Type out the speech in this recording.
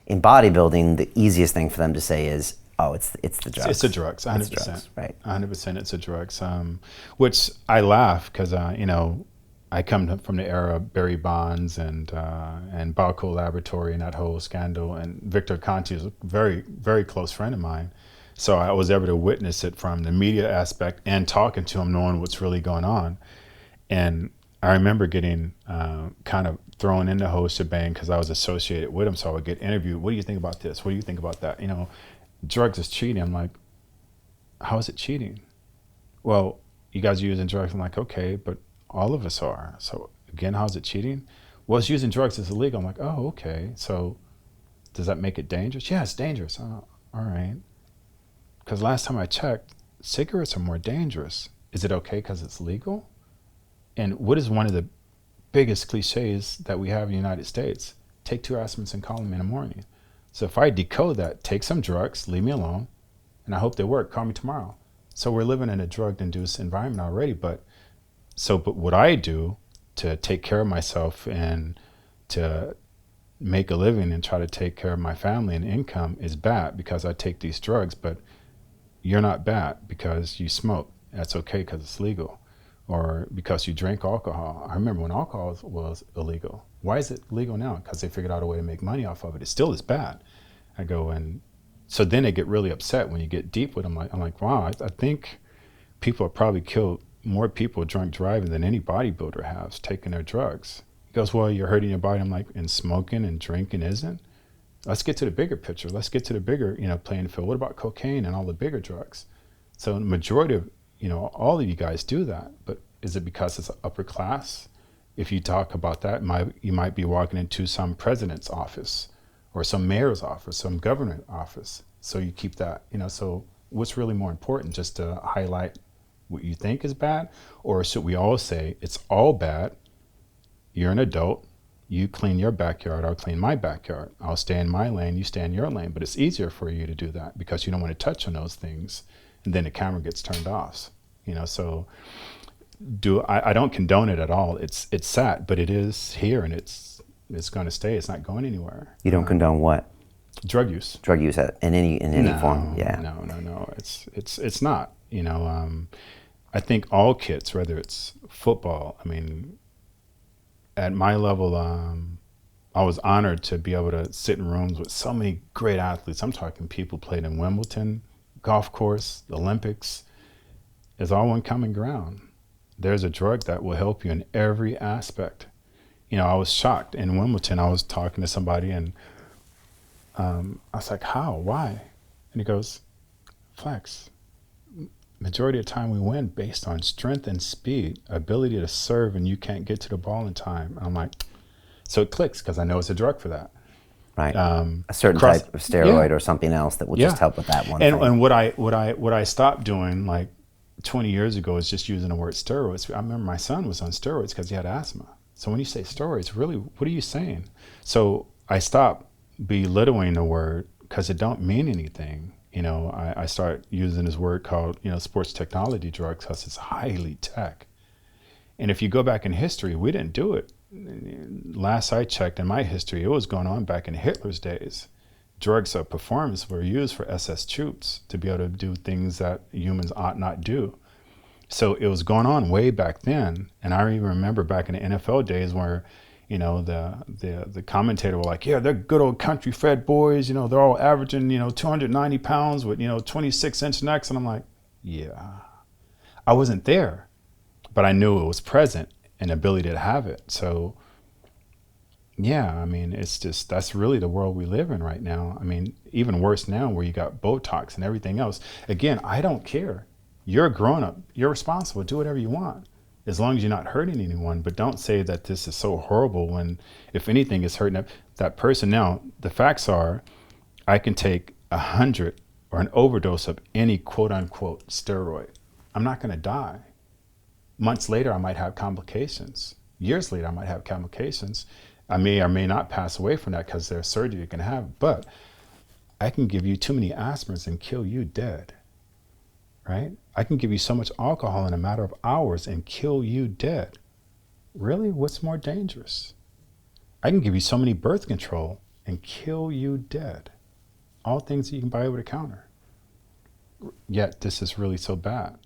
in bodybuilding, the easiest thing for them to say is, oh, it's the drugs. It's the drugs, 100%. It's drugs, right. 100% it's the drugs. Which I laugh because, I come from the era of Barry Bonds and Balco Laboratory and that whole scandal. And Victor Conti is a very, very close friend of mine. So I was able to witness it from the media aspect and talking to him, knowing what's really going on. And I remember getting kind of thrown in the whole shebang because I was associated with him. So I would get interviewed. What do you think about this? What do you think about that? Drugs is cheating. I'm like, how is it cheating? Well, you guys are using drugs. I'm like, okay, but all of us are. So again, how is it cheating? Well, it's using drugs is illegal. I'm like, oh, okay. So does that make it dangerous? Yeah, it's dangerous. Oh, all right. Because last time I checked, cigarettes are more dangerous. Is it okay because it's legal? And what is one of the biggest cliches that we have in the United States? Take 2 aspirins and call me in the morning. So if I decode that, take some drugs, leave me alone, and I hope they work, call me tomorrow. So we're living in a drug-induced environment already, but what I do to take care of myself and to make a living and try to take care of my family and income is bad because I take these drugs, but you're not bad because you smoke. That's okay because it's legal. Or because you drink alcohol. I remember when alcohol was illegal. Why is it legal now? Because they figured out a way to make money off of it. It still is bad. I go, and so then they get really upset when you get deep with them. I'm like, wow, I think people have probably killed more people drunk driving than any bodybuilder has taking their drugs. He goes, well, you're hurting your body. I'm like, and smoking and drinking isn't? Let's get to the bigger picture. Let's get to the bigger, playing field. What about cocaine and all the bigger drugs? So the majority of, all of you guys do that, but is it because it's upper class? If you talk about that, you might be walking into some president's office or some mayor's office, some government office. So you keep that, so what's really more important, just to highlight what you think is bad? Or should we all say it's all bad? You're an adult. You clean your backyard, I'll clean my backyard. I'll stay in my lane, you stay in your lane. But it's easier for you to do that because you don't want to touch on those things. And then the camera gets turned off. So I don't condone it at all. It's sad, but it is here and it's going to stay. It's not going anywhere. You don't condone what? Drug use. Drug use in any form. Yeah. No. It's not. I think all kids, whether it's football, at my level, I was honored to be able to sit in rooms with so many great athletes. I'm talking people played in Wimbledon, golf course, the Olympics. It's all one common ground. There's a drug that will help you in every aspect. I was shocked in Wimbledon. I was talking to somebody and I was like, how, why? And he goes, Flex, majority of the time we win based on strength and speed, ability to serve, and you can't get to the ball in time. And I'm like, so it clicks because I know it's a drug for that. Right. A certain type of steroid or something else that will just help with that one thing. And what I stopped doing like 20 years ago is just using the word steroids. I remember my son was on steroids because he had asthma. So when you say steroids, really, what are you saying? So I stopped belittling the word because it don't mean anything. I start using this word called, sports technology drugs because it's highly tech. And if you go back in history, we didn't do it. Last I checked in my history, it was going on back in Hitler's days. Drugs of performance were used for SS troops to be able to do things that humans ought not do. So it was going on way back then. And I even remember back in the NFL days where the commentator were like, yeah, they're good old country fed boys, they're all averaging, 290 pounds with, 26-inch necks. And I'm like, yeah, I wasn't there, but I knew it was present and ability to have it. So yeah, it's just, that's really the world we live in right now. Even worse now where you got Botox and everything else. Again, I don't care. You're a grown up, you're responsible, do whatever you want. As long as you're not hurting anyone, but don't say that this is so horrible when, if anything, is hurting that person. Now, the facts are, I can take 100 or an overdose of any quote unquote steroid. I'm not going to die. Months later, I might have complications. Years later, I might have complications. I may or may not pass away from that because there's surgery you can have, but I can give you too many aspirins and kill you dead, right? I can give you so much alcohol in a matter of hours and kill you dead. Really? What's more dangerous? I can give you so many birth control and kill you dead. All things that you can buy over the counter. Yet this is really so bad.